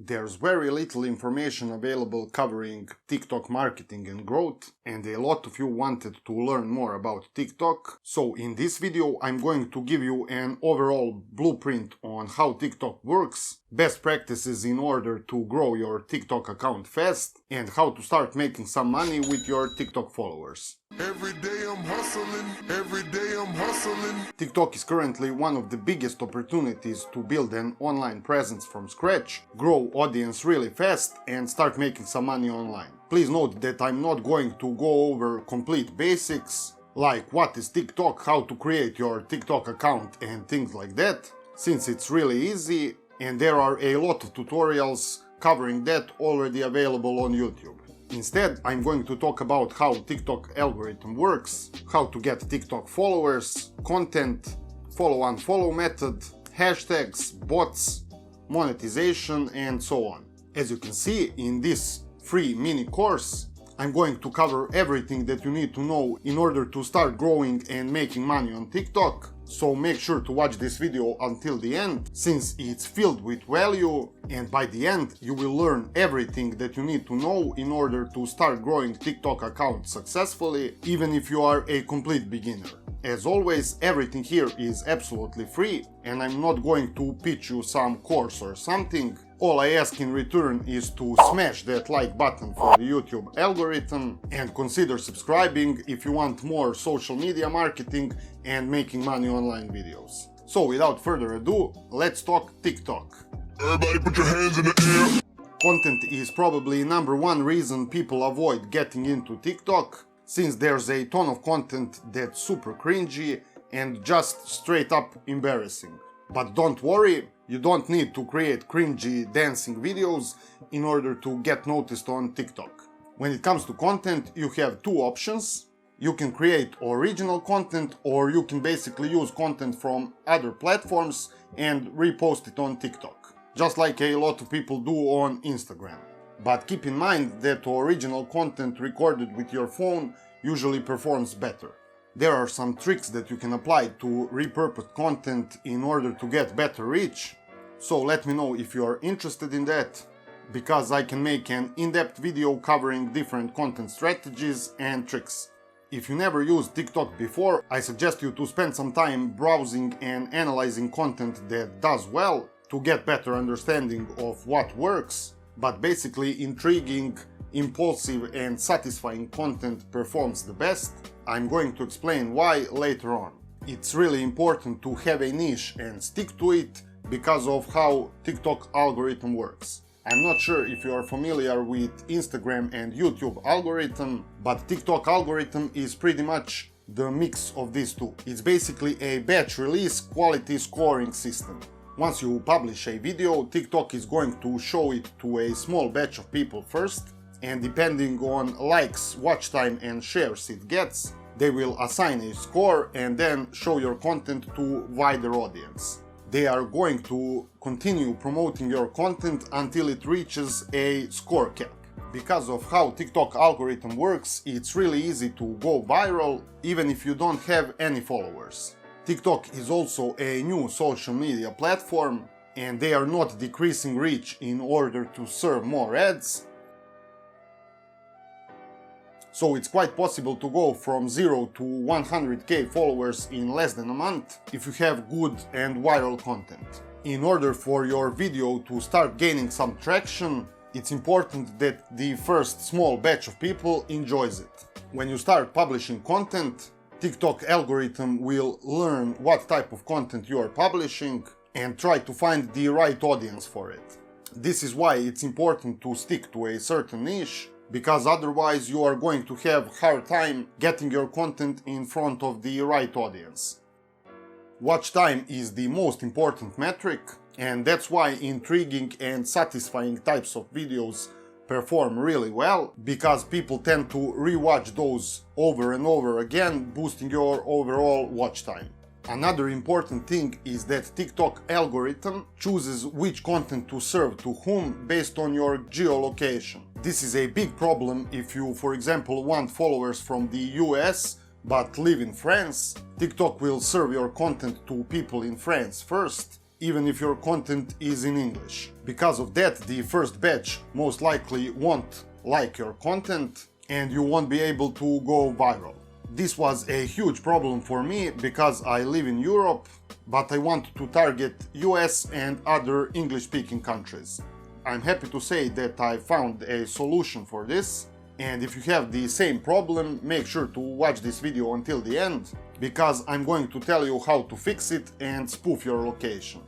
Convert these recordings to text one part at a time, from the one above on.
there's very little information available covering TikTok marketing and growth, and a lot of you wanted to learn more about TikTok. So in this video I'm going to give you an overall blueprint on how TikTok works, best practices in order to grow your TikTok account fast, and how to start making some money with your TikTok followers. Every day I'm hustling. TikTok is currently one of the biggest opportunities to build an online presence from scratch, grow audience really fast, and start making some money online. Please note that I'm not going to go over complete basics, like what is TikTok, how to create your TikTok account and things like that, since it's really easy, and there are a lot of tutorials covering that already available on YouTube. Instead, I'm going to talk about how TikTok algorithm works, how to get TikTok followers, content, follow-unfollow method, hashtags, bots, monetization, and so on. As you can see in this free mini course, I'm going to cover everything that you need to know in order to start growing and making money on TikTok. So make sure to watch this video until the end, since it's filled with value, and by the end you will learn everything that you need to know in order to start growing TikTok account successfully, even if you are a complete beginner. As always, everything here is absolutely free, and I'm not going to pitch you some course or something. All I ask in return is to smash that like button for the YouTube algorithm and consider subscribing if you want more social media marketing and making money online videos. So without further ado, let's talk TikTok. Everybody put your hands in the air. Content is probably number one reason people avoid getting into TikTok, since there's a ton of content that's super cringy and just straight up embarrassing. But don't worry, you don't need to create cringy dancing videos in order to get noticed on TikTok. When it comes to content, you have two options. You can create original content, or you can basically use content from other platforms and repost it on TikTok, just like a lot of people do on Instagram. But keep in mind that original content recorded with your phone usually performs better. There are some tricks that you can apply to repurpose content in order to get better reach, so let me know if you are interested in that, because I can make an in-depth video covering different content strategies and tricks. If you never used TikTok before, I suggest you to spend some time browsing and analyzing content that does well to get better understanding of what works, but basically intriguing, impulsive and satisfying content performs the best. I'm going to explain why later on. It's really important to have a niche and stick to it because of how TikTok algorithm works. I'm not sure if you are familiar with Instagram and YouTube algorithm, but TikTok algorithm is pretty much the mix of these two. It's basically a batch release quality scoring system. Once you publish a video, TikTok is going to show it to a small batch of people first, and depending on likes, watch time and shares it gets, they will assign a score and then show your content to wider audience. They are going to continue promoting your content until it reaches a score cap. Because of how TikTok algorithm works, it's really easy to go viral even if you don't have any followers. TikTok is also a new social media platform, and they are not decreasing reach in order to serve more ads. So it's quite possible to go from 0 to 100k followers in less than a month if you have good and viral content. In order for your video to start gaining some traction, it's important that the first small batch of people enjoys it. When you start publishing content, TikTok algorithm will learn what type of content you are publishing and try to find the right audience for it. This is why it's important to stick to a certain niche, because otherwise you are going to have a hard time getting your content in front of the right audience. Watch time is the most important metric, and that's why intriguing and satisfying types of videos perform really well, because people tend to rewatch those over and over again, boosting your overall watch time. Another important thing is that TikTok algorithm chooses which content to serve to whom based on your geolocation. This is a big problem if you, for example, want followers from the US but live in France. TikTok will serve your content to people in France first. even if your content is in English. Because of that, the first batch most likely won't like your content and you won't be able to go viral. This was a huge problem for me because I live in Europe, but I want to target US and other English-speaking countries. I'm happy to say that I found a solution for this, and if you have the same problem, make sure to watch this video until the end, because I'm going to tell you how to fix it and spoof your location.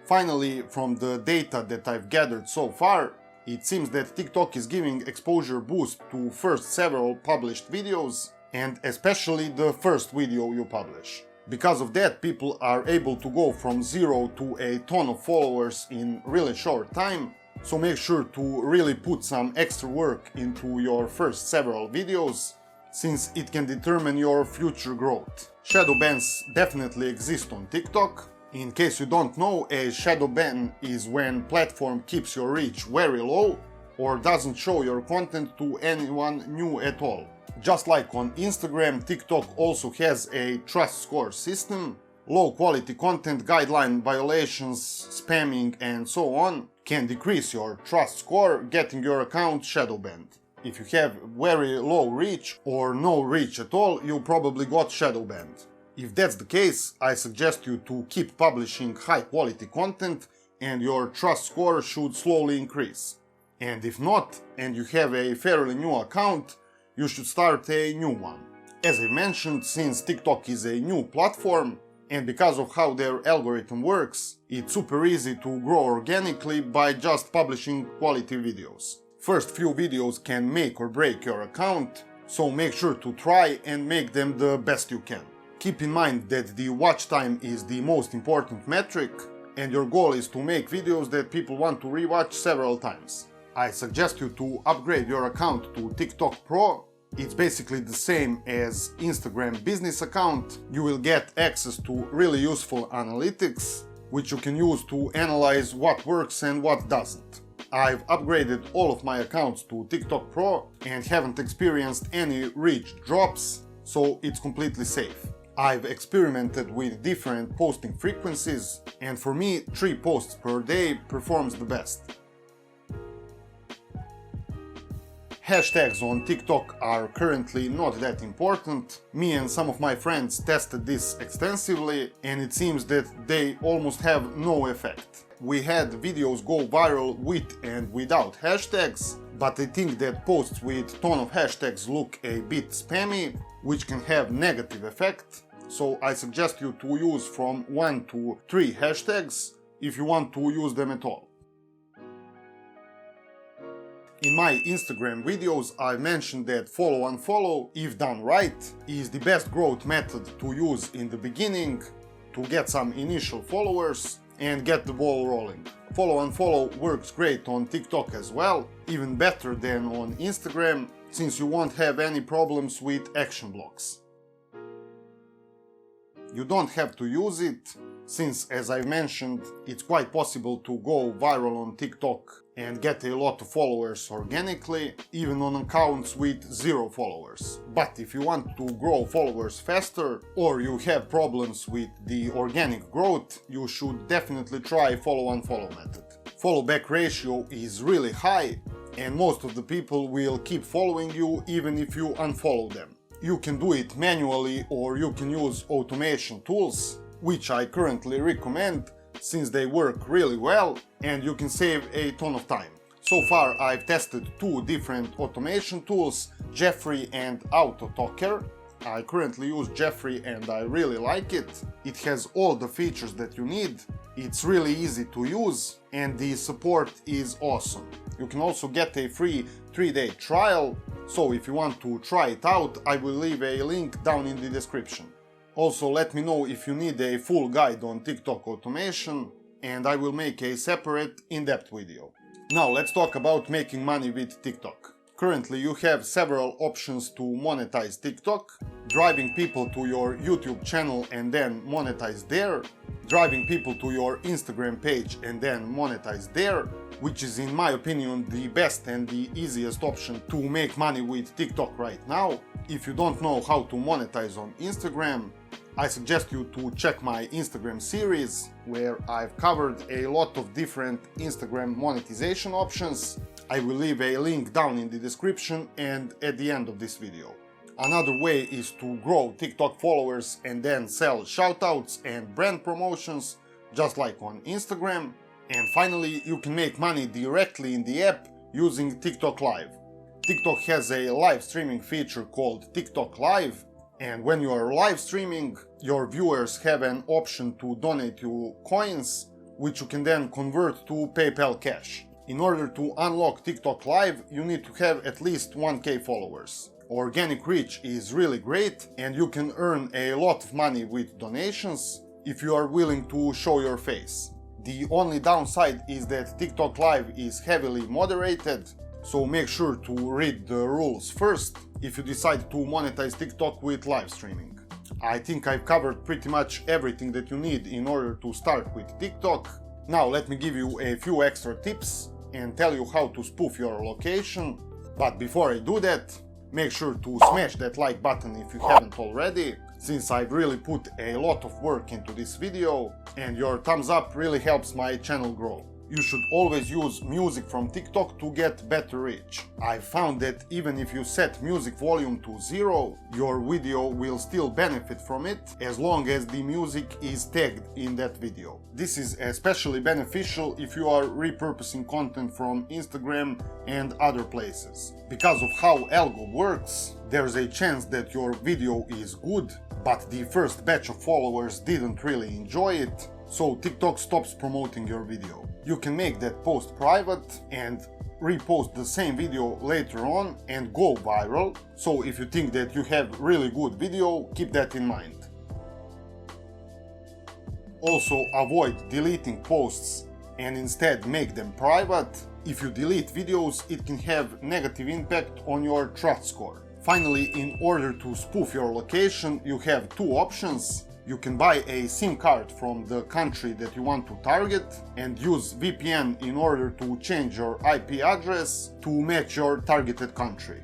Finally, from the data that I've gathered so far, it seems that TikTok is giving exposure boost to first several published videos, and especially the first video you publish. Because of that, people are able to go from 0 to a ton of followers in really short time, so make sure to really put some extra work into your first several videos, since it can determine your future growth. Shadow bans definitely exist on TikTok. In case you don't know, a shadow ban is when platform keeps your reach very low or doesn't show your content to anyone new at all. Just like on Instagram, TikTok also has a trust score system. Low quality content, guideline violations, spamming and so on can decrease your trust score, getting your account shadow banned. If you have very low reach or no reach at all, you probably got shadow banned. If that's the case, I suggest you to keep publishing high quality content and your trust score should slowly increase. And if not, and you have a fairly new account, you should start a new one. As I mentioned, since TikTok is a new platform, and because of how their algorithm works, it's super easy to grow organically by just publishing quality videos. First few videos can make or break your account, so make sure to try and make them the best you can. Keep in mind that the watch time is the most important metric, and your goal is to make videos that people want to rewatch several times. I suggest you to upgrade your account to TikTok Pro. It's basically the same as Instagram business account. You will get access to really useful analytics, which you can use to analyze what works and what doesn't. I've upgraded all of my accounts to TikTok Pro and haven't experienced any reach drops, so it's completely safe. I've experimented with different posting frequencies, and for me, 3 posts per day performs the best. Hashtags on TikTok are currently not that important. Me and some of my friends tested this extensively, and it seems that they almost have no effect. We had videos go viral with and without hashtags, but I think that posts with ton of hashtags look a bit spammy, which can have negative effect. So I suggest you to use from 1 to 3 hashtags if you want to use them at all. In my Instagram videos, I mentioned that follow-unfollow, if done right, is the best growth method to use in the beginning to get some initial followers and get the ball rolling. Follow-unfollow works great on TikTok as well, even better than on Instagram, since you won't have any problems with action blocks. You don't have to use it, since, as I mentioned, it's quite possible to go viral on TikTok and get a lot of followers organically, even on accounts with 0 followers. But if you want to grow followers faster, or you have problems with the organic growth, you should definitely try follow-unfollow method. Follow-back ratio is really high, and most of the people will keep following you even if you unfollow them. You can do it manually, or you can use automation tools, which I currently recommend since they work really well and you can save a ton of time. So far I've tested 2 different automation tools, Jeffrey and AutoTalker. I currently use Jeffrey and I really like it. It has all the features that you need, it's really easy to use, and the support is awesome. You can also get a free 3-day trial, so if you want to try it out, I will leave a link down in the description. Also, let me know if you need a full guide on TikTok automation, and I will make a separate in-depth video. Now let's talk about making money with TikTok. Currently you have several options to monetize TikTok: driving people to your YouTube channel and then monetize there, driving people to your Instagram page and then monetize there, which is in my opinion the best and the easiest option to make money with TikTok right now. If you don't know how to monetize on Instagram, I suggest you to check my Instagram series, where I've covered a lot of different Instagram monetization options. I will leave a link down in the description and at the end of this video. Another way is to grow TikTok followers and then sell shoutouts and brand promotions, just like on Instagram. And finally, you can make money directly in the app using TikTok Live. TikTok has a live streaming feature called TikTok Live, and when you are live streaming, your viewers have an option to donate you coins, which you can then convert to PayPal Cash. In order to unlock TikTok Live, you need to have at least 1K followers. Organic reach is really great, and you can earn a lot of money with donations if you are willing to show your face. The only downside is that TikTok Live is heavily moderated, so make sure to read the rules first if you decide to monetize TikTok with live streaming. I think I've covered pretty much everything that you need in order to start with TikTok. Now let me give you a few extra tips and tell you how to spoof your location. But before I do that, make sure to smash that like button if you haven't already, since I've really put a lot of work into this video, and your thumbs up really helps my channel grow. You should always use music from TikTok to get better reach. I've found that even if you set music volume to 0, your video will still benefit from it as long as the music is tagged in that video. This is especially beneficial if you are repurposing content from Instagram and other places. Because of how algo works, there's a chance that your video is good, but the first batch of followers didn't really enjoy it, so TikTok stops promoting your video. You can make that post private and repost the same video later on and go viral, so if you think that you have really good video, keep that in mind. Also, avoid deleting posts and instead make them private. If you delete videos, it can have negative impact on your trust score. Finally, in order to spoof your location, you have two options. You can buy a SIM card from the country that you want to target and use VPN in order to change your IP address to match your targeted country.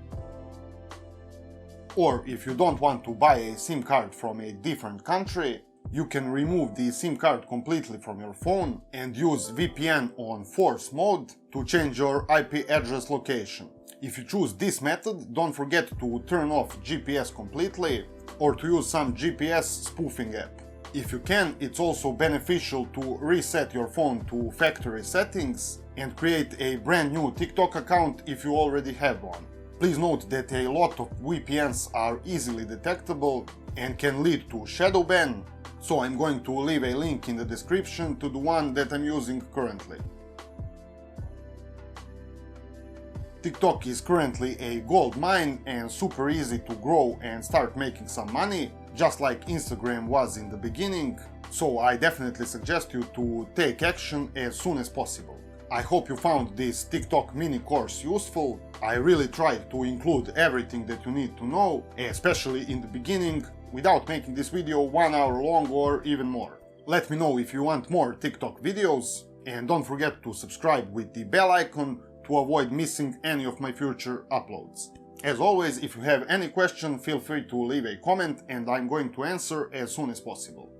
Or if you don't want to buy a SIM card from a different country, you can remove the SIM card completely from your phone and use VPN on force mode to change your IP address location. If you choose this method, don't forget to turn off GPS completely or to use some GPS spoofing app. If you can, it's also beneficial to reset your phone to factory settings and create a brand new TikTok account if you already have one. Please note that a lot of VPNs are easily detectable and can lead to Shadowban, so I'm going to leave a link in the description to the one that I'm using currently. TikTok is currently a gold mine and super easy to grow and start making some money, just like Instagram was in the beginning, so I definitely suggest you to take action as soon as possible. I hope you found this TikTok mini course useful. I really tried to include everything that you need to know, especially in the beginning, without making this video 1 hour long or even more. Let me know if you want more TikTok videos, and don't forget to subscribe with the bell icon to avoid missing any of my future uploads. As always, if you have any question, feel free to leave a comment and I'm going to answer as soon as possible.